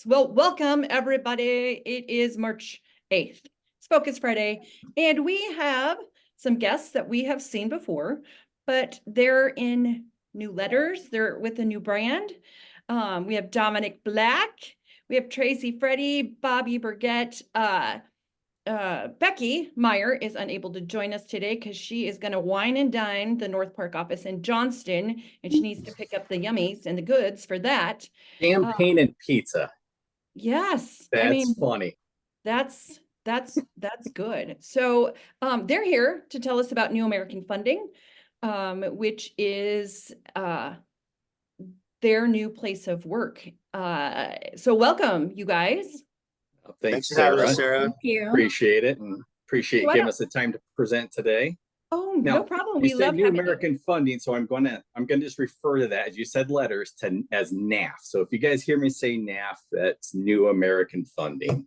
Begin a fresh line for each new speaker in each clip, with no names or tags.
Well, welcome everybody. It is March 8th. It's Focus Friday, and we have some guests that we have seen before, but they're in new letters. They're with a new brand. We have Dominic Black. We have Tracy Freddie, Bobby Burgett. Becky Meyer is unable to join us today because she is going to wine and dine the North Park office in Johnston, and she needs to pick up the yummies and the goods for that.
Champagne and pizza.
Yes, I
That's
mean
funny.
that's good. So they're here to tell us about New American Funding, which is their new place of work. So welcome, you guys.
Thanks,
for having
Sarah.
us, Sarah.
Thank you.
Appreciate it, and appreciate
So I
giving
don't-
us the time to present today.
Oh,
Now,
no problem.
you
We
said
love
New
having you.
American Funding, so I'm gonna just refer to that as you said letters to as NAF. So if you guys hear me say NAF, that's New American Funding.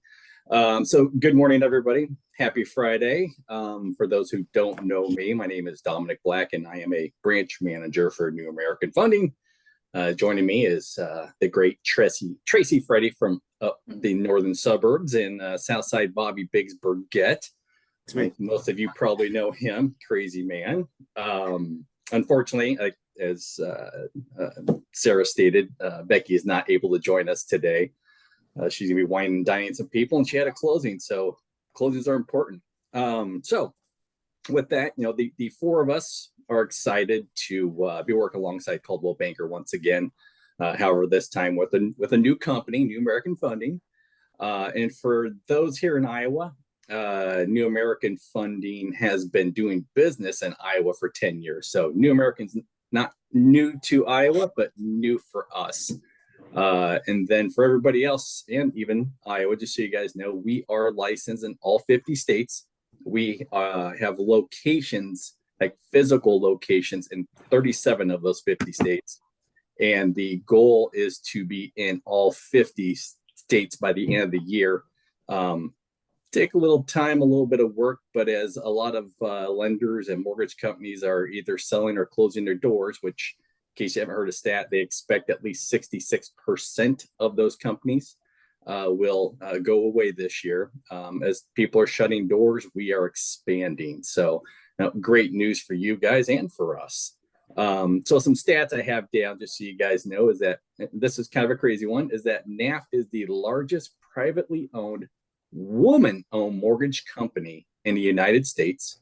So good morning, everybody. Happy Friday. For those who don't know me, my name is Dominic Black, and I am a branch manager for New American Funding. Joining me is the great Tracy Freddie from the northern suburbs, and Southside Bobby Biggs Burgett. Most of you probably know him, crazy man. Unfortunately, as Sarah stated, Becky is not able to join us today. She's gonna be wining and dining some people, and she had a closing, so closings are important. So with that, the four of us are excited to be working alongside Coldwell Banker once again. However, this time with a new company, New American Funding. And for those here in Iowa, New American Funding has been doing business in Iowa for 10 years. So New American's not new to Iowa, but new for us. And then for everybody else, and even Iowa, just so you guys know, we are licensed in all 50 states. We have locations, like physical locations, in 37 of those 50 states. And the goal is to be in all 50 states by the end of the year. Take a little time, a little bit of work, but as a lot of lenders and mortgage companies are either selling or closing their doors, which, in case you haven't heard a stat, they expect at least 66% of those companies will go away this year. As people are shutting doors, we are expanding. So great news for you guys and for us. So some stats I have down, just so you guys know, is that this is kind of a crazy one, is that NAF is the largest privately owned woman-owned mortgage company in the United States.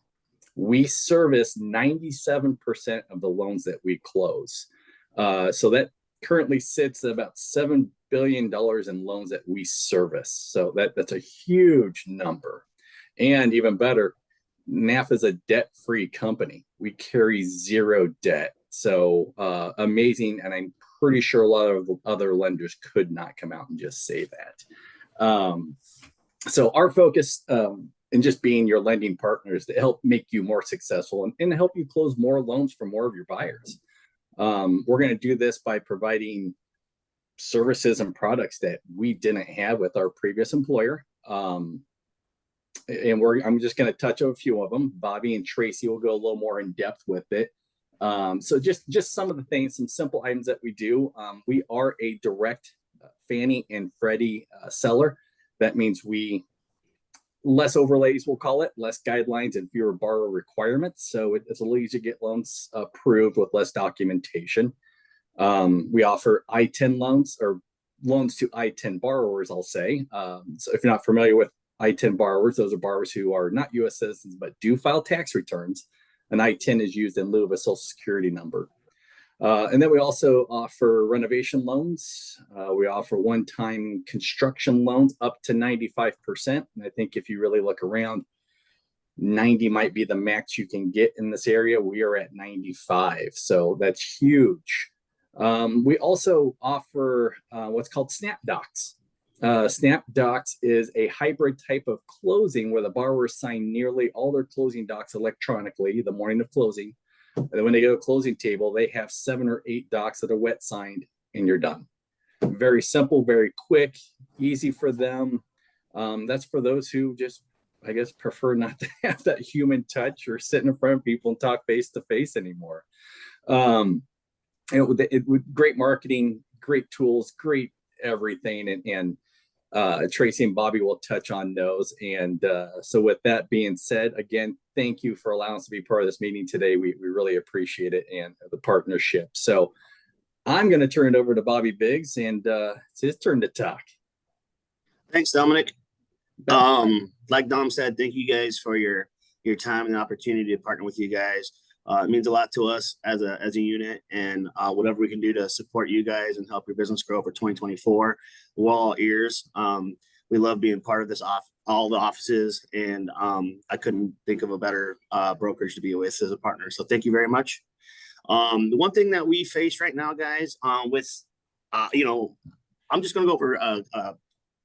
We service 97% of the loans that we close. So that currently sits at about $7 billion in loans that we service. So that's a huge number. And even better, NAF is a debt-free company. We carry zero debt. So amazing. And I'm pretty sure a lot of other lenders could not come out and just say that. So our focus in just being your lending partner is to help make you more successful and help you close more loans for more of your buyers. We're going to do this by providing services and products that we didn't have with our previous employer. And I'm just going to touch on a few of them. Bobby and Tracy will go a little more in depth with it. So just some of the things, some simple items that we do. We are a direct Fannie and Freddie seller. That means less overlays, we'll call it, less guidelines and fewer borrower requirements. So it's a little easier to get loans approved with less documentation. We offer I-10 loans, or loans to I-10 borrowers, I'll say. So if you're not familiar with I-10 borrowers, those are borrowers who are not U.S. citizens but do file tax returns. An I-10 is used in lieu of a Social Security number. And then we also offer renovation loans. We offer one-time construction loans up to 95%. And I think if you really look around, 90 might be the max you can get in this area. We are at 95. So that's huge. We also offer what's called Snap Docs. Snap Docs is a hybrid type of closing where the borrowers sign nearly all their closing docs electronically the morning of closing. And then when they go to a closing table, they have 7 or 8 docs that are wet signed, and you're done. Very simple, very quick, easy for them. That's for those who just, I guess, prefer not to have that human touch or sit in front of people and talk face to face anymore. With great marketing, great tools, great everything, and Tracy and Bobby will touch on those. And so with that being said, again, thank you for allowing us to be part of this meeting today. We really appreciate it and the partnership. So I'm going to turn it over to Bobby Biggs, and it's his turn to talk.
Thanks, Dominic. Like Dom said, thank you guys for your time and the opportunity to partner with you guys. It means a lot to us as a unit, and whatever we can do to support you guys and help your business grow for 2024, we're all ears. We love being part of this all the offices, and I couldn't think of a better brokerage to be with as a partner. So thank you very much. The one thing that we face right now, guys, I'm just going to go over a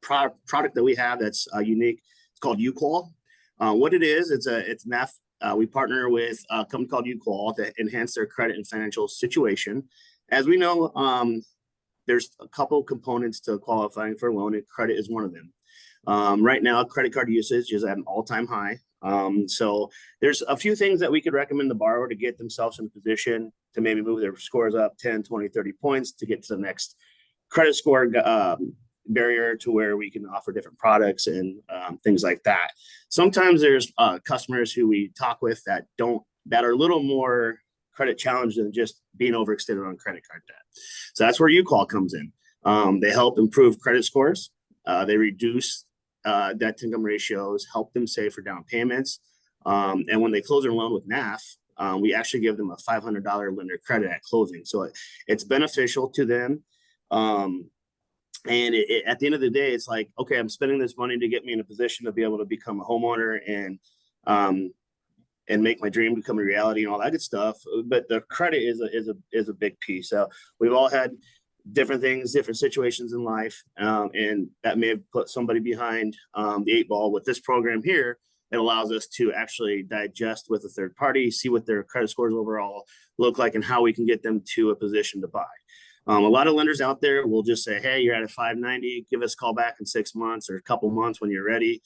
product that we have that's unique. It's called UQual. What it is, it's an F. We partner with a company called UQual to enhance their credit and financial situation. As we know, there's a couple components to qualifying for a loan, and credit is one of them. Right now, credit card usage is at an all-time high. So there's a few things that we could recommend the borrower to get themselves in a position to maybe move their scores up 10, 20, 30 points to get to the next credit score barrier, to where we can offer different products and things like that. Sometimes there's customers who we talk with that are a little more credit challenged than just being overextended on credit card debt. So that's where UQual comes in. They help improve credit scores. They reduce debt to income ratios, help them save for down payments. And when they close their loan with NAF, we actually give them a $500 lender credit at closing. So it's beneficial to them. And at the end of the day, it's like, okay, I'm spending this money to get me in a position to be able to become a homeowner and make my dream become a reality and all that good stuff. But the credit is a big piece. So we've all had different things, different situations in life, and that may have put somebody behind the 8 ball. With this program here, it allows us to actually digest with a third party, see what their credit scores overall look like, and how we can get them to a position to buy. A lot of lenders out there will just say, hey, you're at a 590, give us a call back in 6 months or a couple months when you're ready.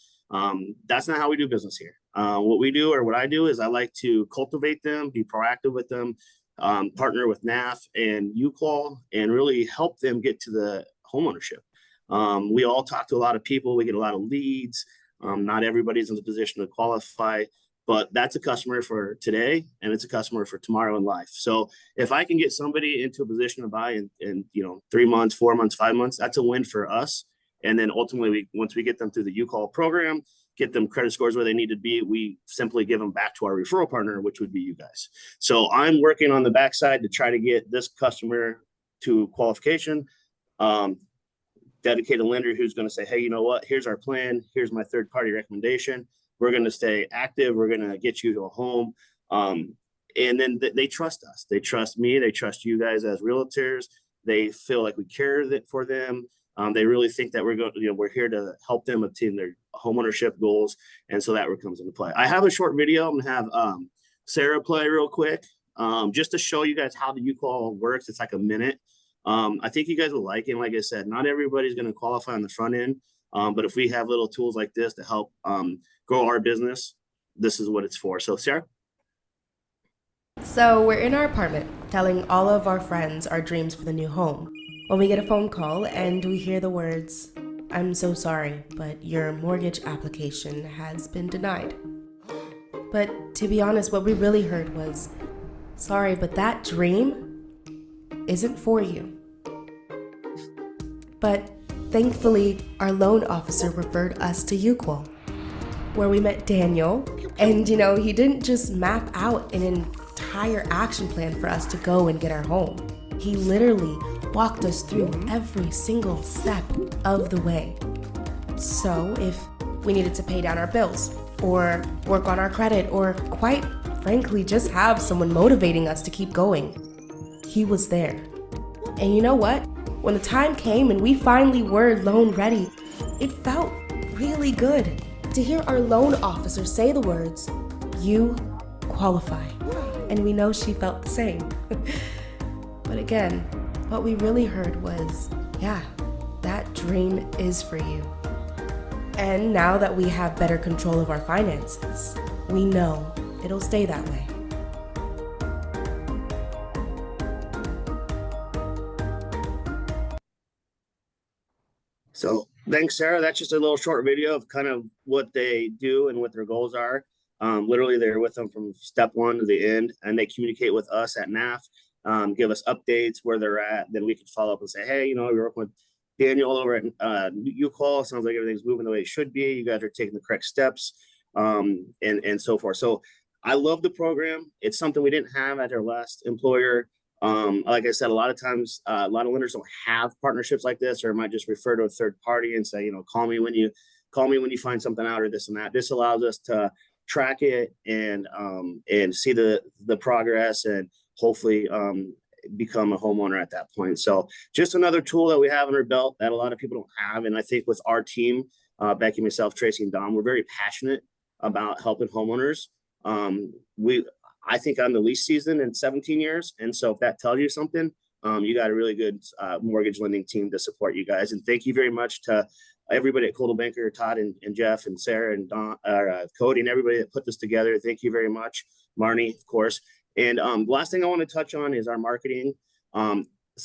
That's not how we do business here. What we do, or what I do, is I like to cultivate them, be proactive with them, partner with NAF and UQual, and really help them get to the homeownership. We all talk to a lot of people. We get a lot of leads. Not everybody's in the position to qualify, but that's a customer for today, and it's a customer for tomorrow in life. So if I can get somebody into a position to buy in 3 months, 4 months, 5 months, that's a win for us. And then ultimately, once we get them through the UQual program, get them credit scores where they need to be, we simply give them back to our referral partner, which would be you guys. So I'm working on the backside to try to get this customer to qualification, dedicate a lender who's going to say, hey, you know what, here's our plan. Here's my third party recommendation. We're going to stay active. We're going to get you to a home. And then they trust us. They trust me. They trust you guys as realtors. They feel like we care for them. They really think that we're here to help them obtain their homeownership goals. And so that comes into play. I have a short video. I'm going to have Sarah play real quick, just to show you guys how the UQual works. It's like a minute. I think you guys will like it. And like I said, not everybody's going to qualify on the front end. But if we have little tools like this to help grow our business, this is what it's for. So Sarah?
So we're in our apartment telling all of our friends our dreams for the new home, when we get a phone call and we hear the words, "I'm so sorry, but your mortgage application has been denied." But to be honest, what we really heard was, "Sorry, but that dream isn't for you." But thankfully, our loan officer referred us to UQual, where we met Daniel. And, he didn't just map out an entire action plan for us to go and get our home. He literally walked us through every single step of the way. So if we needed to pay down our bills, or work on our credit, or quite frankly, just have someone motivating us to keep going, he was there. And you know what? When the time came and we finally were loan ready, it felt really good to hear our loan officer say the words, "You qualify." And we know she felt the same. But again, what we really heard was, yeah, that dream is for you. And now that we have better control of our finances, we know it'll stay that way.
So thanks, Sarah. That's just a little short video of kind of what they do and what their goals are. Literally, they're with them from step one to the end, and they communicate with us at NAF, give us updates where they're at. Then we can follow up and say, hey, you're working with Daniel over at UCall. Sounds like everything's moving the way it should be. You guys are taking the correct steps, and so forth. So I love the program. It's something we didn't have at our last employer. Like I said, a lot of times, a lot of lenders don't have partnerships like this, or might just refer to a third party and say, call me when you find something out, or this and that. This allows us to track it and see the progress, and hopefully become a homeowner at that point. So just another tool that we have in our belt that a lot of people don't have. And I think with our team, Becky, myself, Tracy, and Dom, we're very passionate about helping homeowners. I think I'm the least seasoned in 17 years. And so if that tells you something, you got a really good mortgage lending team to support you guys. And thank you very much to everybody at Coldwell Banker, Todd and Jeff and Sarah and Don, Cody and everybody that put this together. Thank you very much. Marnie, of course. And last thing I want to touch on is our marketing.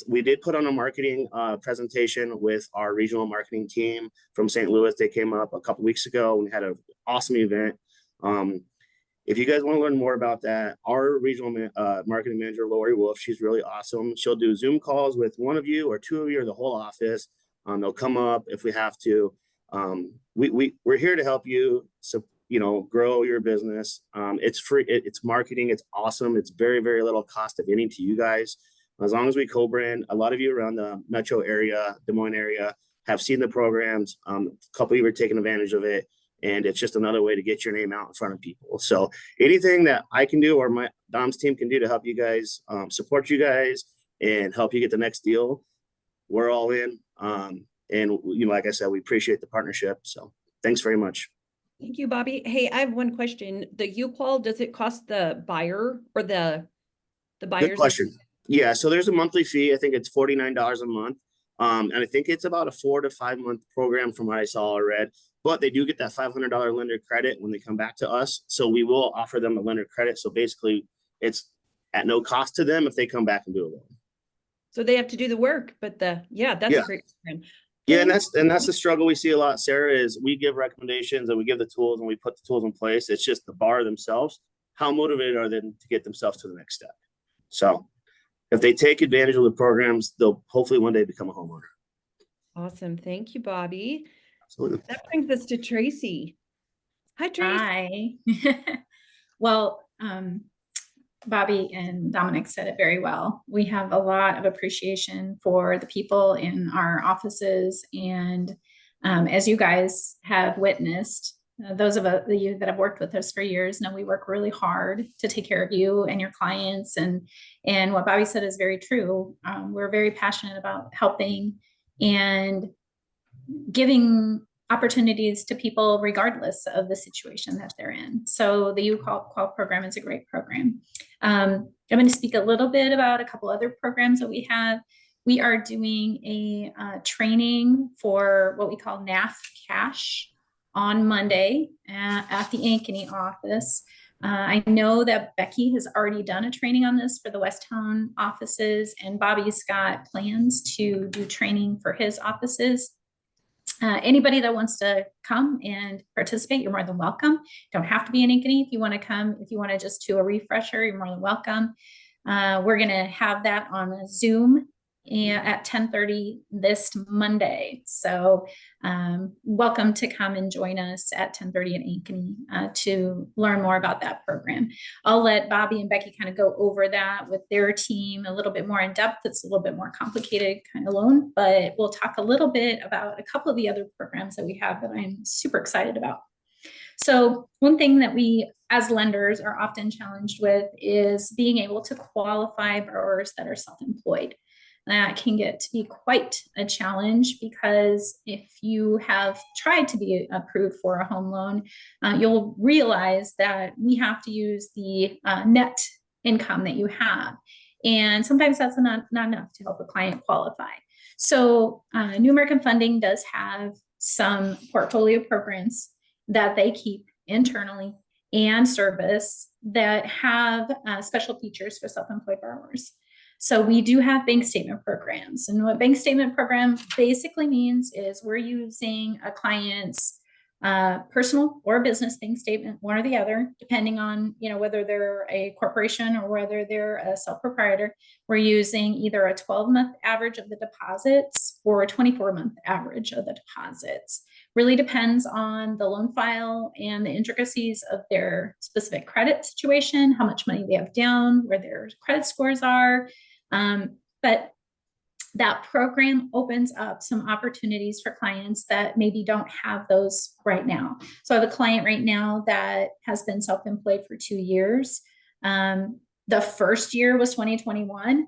We did put on a marketing presentation with our regional marketing team from St. Louis. They came up a couple weeks ago. We had an awesome event. If you guys want to learn more about that, our regional marketing manager, Lori Wolf, she's really awesome. She'll do Zoom calls with one of you or two of you or the whole office. They'll come up if we have to. We're here to help you, grow your business. It's free. It's marketing. It's awesome. It's very, very little cost, if any, to you guys. As long as we co-brand, a lot of you around the metro area, Des Moines area, have seen the programs. A couple of you are taking advantage of it. And it's just another way to get your name out in front of people. So anything that I can do or my Dom's team can do to help you guys, support you guys and help you get the next deal, we're all in. And like I said, we appreciate the partnership. So thanks very much.
Thank you, Bobby. Hey, I have one question. The U-Qual, does it cost the buyer or the buyers?
Good question. Yeah, so there's a monthly fee. I think it's $49 a month. And I think it's about a 4 to 5 month program from what I saw or read. But they do get that $500 lender credit when they come back to us. So we will offer them a lender credit. So basically, it's at no cost to them if they come back and do a loan.
So they have to do the work, but that's a great program.
Yeah, and that's the struggle we see a lot, Sarah, is we give recommendations and we give the tools and we put the tools in place. It's just the bar themselves. How motivated are they to get themselves to the next step? So if they take advantage of the programs, they'll hopefully one day become a homeowner.
Awesome. Thank you, Bobby.
Absolutely.
That brings us to Tracy. Hi, Tracy.
Hi. Well, Bobby and Dominic said it very well. We have a lot of appreciation for the people in our offices. And as you guys have witnessed, those of you that have worked with us for years know we work really hard to take care of you and your clients. And what Bobby said is very true. We're very passionate about helping and giving opportunities to people regardless of the situation that they're in. So the U-Qual program is a great program. I'm going to speak a little bit about a couple other programs that we have. We are doing a training for what we call NAF Cash on Monday at the Ankeny office. I know that Becky has already done a training on this for the Westtown offices, and Bobby's got plans to do training for his offices. Anybody that wants to come and participate, you're more than welcome. Don't have to be in Ankeny. If you want to come, if you want to just do a refresher, you're more than welcome. We're going to have that on Zoom at 10:30 this Monday. So welcome to come and join us at 10:30 at Ankeny to learn more about that program. I'll let Bobby and Becky kind of go over that with their team a little bit more in depth. It's a little bit more complicated kind of loan, but we'll talk a little bit about a couple of the other programs that we have that I'm super excited about. So one thing that we as lenders are often challenged with is being able to qualify borrowers that are self-employed. That can get to be quite a challenge because if you have tried to be approved for a home loan, you'll realize that we have to use the net income that you have. And sometimes that's not enough to help a client qualify. So New American Funding does have some portfolio programs that they keep internally and service that have special features for self-employed borrowers. So we do have bank statement programs. And what bank statement program basically means is we're using a client's personal or business bank statement, one or the other, depending on, whether they're a corporation or whether they're a sole proprietor. We're using either a 12-month average of the deposits or a 24-month average of the deposits. Really depends on the loan file and the intricacies of their specific credit situation, how much money they have down, where their credit scores are. But that program opens up some opportunities for clients that maybe don't have those right now. So I have a client right now that has been self-employed for 2 years. The first year was 2021.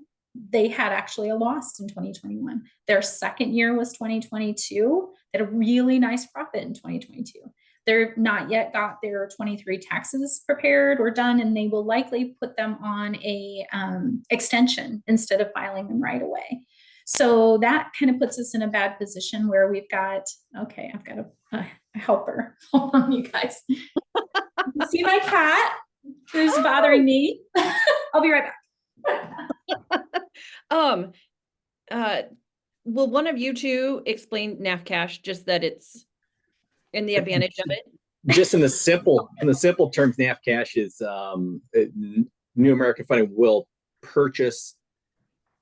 They had actually a loss in 2021. Their second year was 2022. They had a really nice profit in 2022. They're not yet got their 23 taxes prepared or done, and they will likely put them on a extension instead of filing them right away. So that kind of puts us in a bad position where we've got, okay, I've got a helper. Hold on, you guys. You see my cat who's bothering me? I'll be right back.
Will one of you two explain NAF cash, just that it's in the advantage of it?
Just in the simple terms, NAF cash is New American Funding will purchase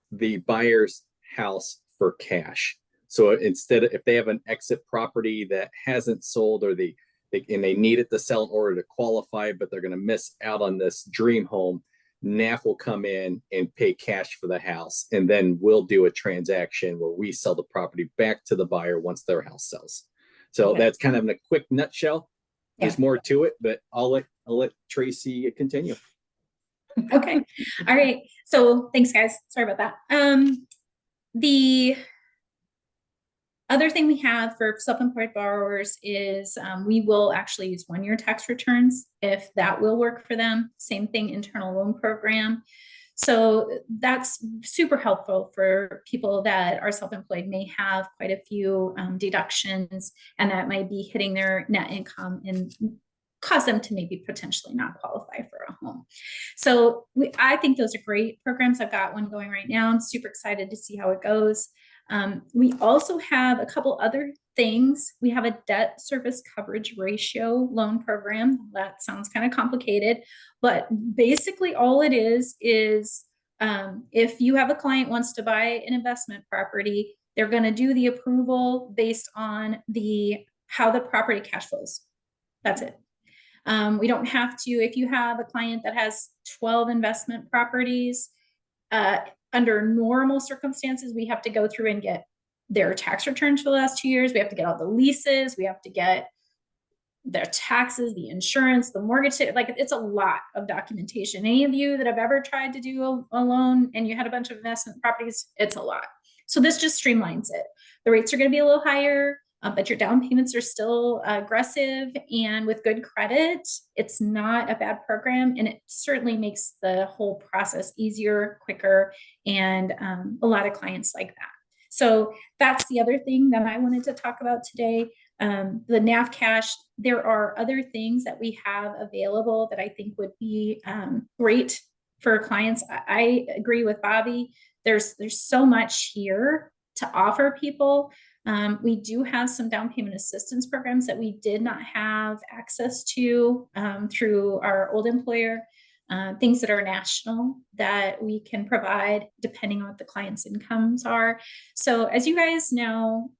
the buyer's house for cash. So instead, if they have an exit property that hasn't sold, or they need it to sell in order to qualify, but they're going to miss out on this dream home, NAF will come in and pay cash for the house, and then we'll do a transaction where we sell the property back to the buyer once their house sells. So
Okay.
that's kind of in a quick nutshell. There's more to it, but I'll let Tracy continue.
Okay. All right. So thanks, guys. Sorry about that. The other thing we have for self-employed borrowers is we will actually use 1-year tax returns if that will work for them. Same thing, internal loan program. So that's super helpful for people that are self-employed, may have quite a few deductions, and that might be hitting their net income and cause them to maybe potentially not qualify for a home. So I think those are great programs. I've got one going right now. I'm super excited to see how it goes. We also have a couple other things. We have a debt service coverage ratio loan program. That sounds kind of complicated, but basically all it is if you have a client wants to buy an investment property, they're going to do the approval based on how the property cash flows. That's it. We don't have to, if you have a client that has 12 investment properties, under normal circumstances, we have to go through and get their tax returns for the last 2 years. We have to get all the leases. We have to get their taxes, the insurance, the mortgage. Like, it's a lot of documentation. Any of you that have ever tried to do a loan and you had a bunch of investment properties, it's a lot. So this just streamlines it. The rates are going to be a little higher, but your down payments are still aggressive, and with good credit, it's not a bad program, and it certainly makes the whole process easier, quicker, and a lot of clients like that. So that's the other thing that I wanted to talk about today. The NAF cash, there are other things that we have available that I think would be great for clients. I agree with Bobby. There's so much here to offer people. We do have some down payment assistance programs that we did not have access to through our old employer, things that are national that we can provide depending on what the client's incomes are. So as you guys know,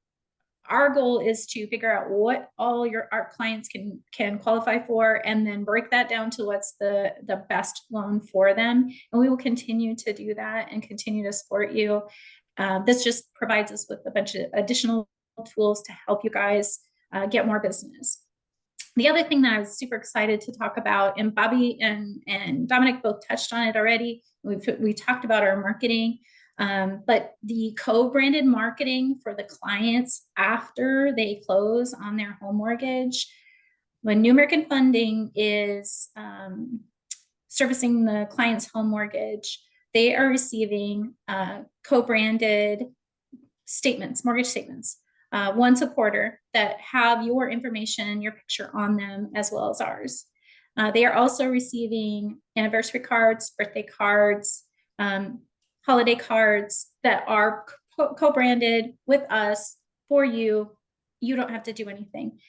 our goal is to figure out what all our clients can qualify for, and then break that down to what's the best loan for them. And we will continue to do that and continue to support you. This just provides us with a bunch of additional tools to help you guys get more business. The other thing that I was super excited to talk about, and Bobby and Dominic both touched on it already, we talked about our marketing, but the co-branded marketing for the clients after they close on their home mortgage, when New American Funding is servicing the client's home mortgage, they are receiving co-branded statements, mortgage statements, once a quarter, that have your information, your picture on them, as well as ours. They are also receiving anniversary cards, birthday cards, holiday cards that are co-branded with us for you. You don't have to do anything.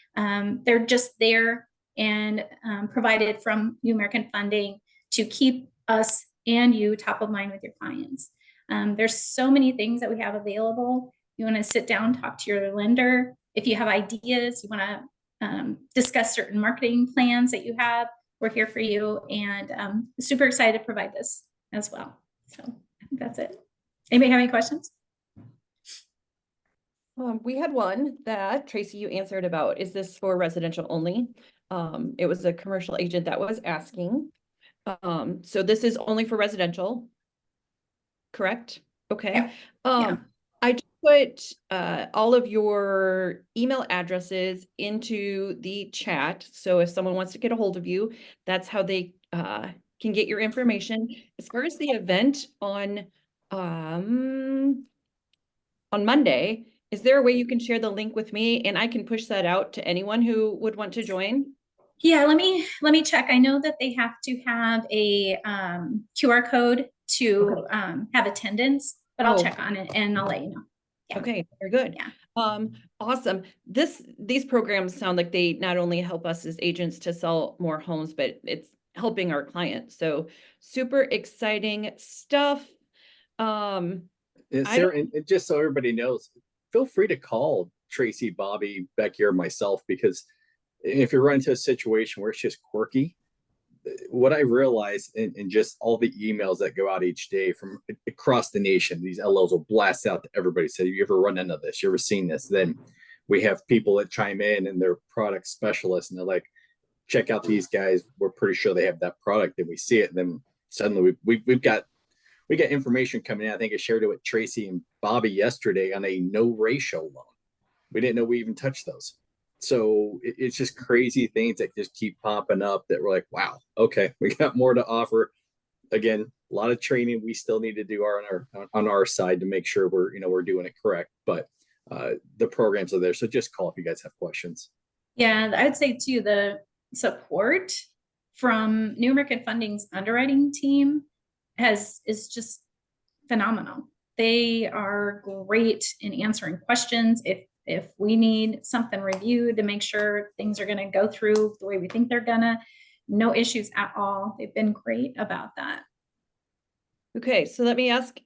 They're just there and provided from New American Funding to keep us and you top of mind with your clients. There's so many things that we have available. You want to sit down, talk to your lender. If you have ideas, you want to discuss certain marketing plans that you have, we're here for you. And super excited to provide this as well. So I think that's it. Anybody have any questions?
We had one that Tracy, you answered about, is this for residential only? It was a commercial agent that was asking. So this is only for residential, correct? Okay.
Yeah. Yeah.
I just put all of your email addresses into the chat. So if someone wants to get a hold of you, that's how they can get your information. As far as the event on Monday, is there a way you can share the link with me and I can push that out to anyone who would want to join?
Yeah, let me check. I know that they have to have a QR code to have attendance, but I'll check on it and I'll let you know. Yeah.
Okay, very good.
Yeah.
Awesome. These programs sound like they not only help us as agents to sell more homes, but it's helping our clients. So super exciting stuff.
Sarah, and just so everybody knows, feel free to call Tracy, Bobby, Becky, or myself, because if you run into a situation where it's just quirky, what I realized in just all the emails that go out each day from across the nation, these LOs will blast out to everybody. Say, you ever run into this? You ever seen this? Then we have people that chime in and they're product specialists and they're like, check out these guys. We're pretty sure they have that product. And we see it. And then suddenly we've got information coming in. I think I shared it with Tracy and Bobby yesterday on a no ratio loan. We didn't know we even touched those. So it's just crazy things that just keep popping up that we're like, wow, okay, we got more to offer. Again, a lot of training we still need to do on our side to make sure we're doing it correct. But the programs are there. So just call if you guys have questions.
Yeah, I'd say too, the support from New American Funding's underwriting team is just phenomenal. They are great in answering questions. If we need something reviewed to make sure things are going to go through the way we think they're gonna, no issues at all. They've been great about that.
Okay, so let me ask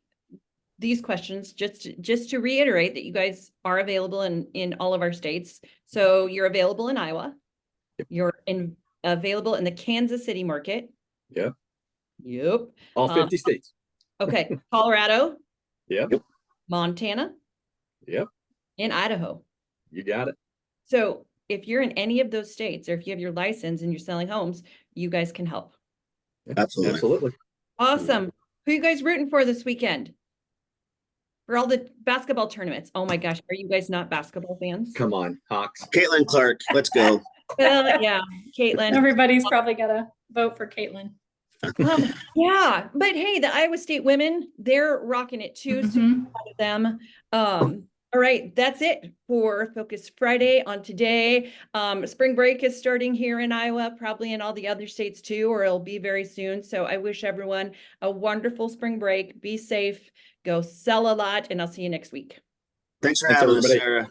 these questions just to reiterate that you guys are available in all of our states. So you're available in Iowa. You're available in the Kansas City market.
Yep.
Yep.
All 50 states.
Okay. Colorado.
Yep.
Montana.
Yep.
And Idaho.
You got it.
So if you're in any of those states, or if you have your license and you're selling homes, you guys can help.
Absolutely.
Awesome. Who are you guys rooting for this weekend? For all the basketball tournaments. Oh my gosh, are you guys not basketball fans?
Come on, Hawks.
Caitlin Clark, let's go.
Well, yeah, Caitlin.
Everybody's probably got to vote for Caitlin.
Yeah, but hey, the Iowa State women, they're rocking it too. So proud of them. All right, that's it for Focus Friday on today. Spring break is starting here in Iowa, probably in all the other states too, or it'll be very soon. So I wish everyone a wonderful spring break. Be safe, go sell a lot, and I'll see you next week.
Thanks for
Thanks,
having us,
everybody.
Sarah.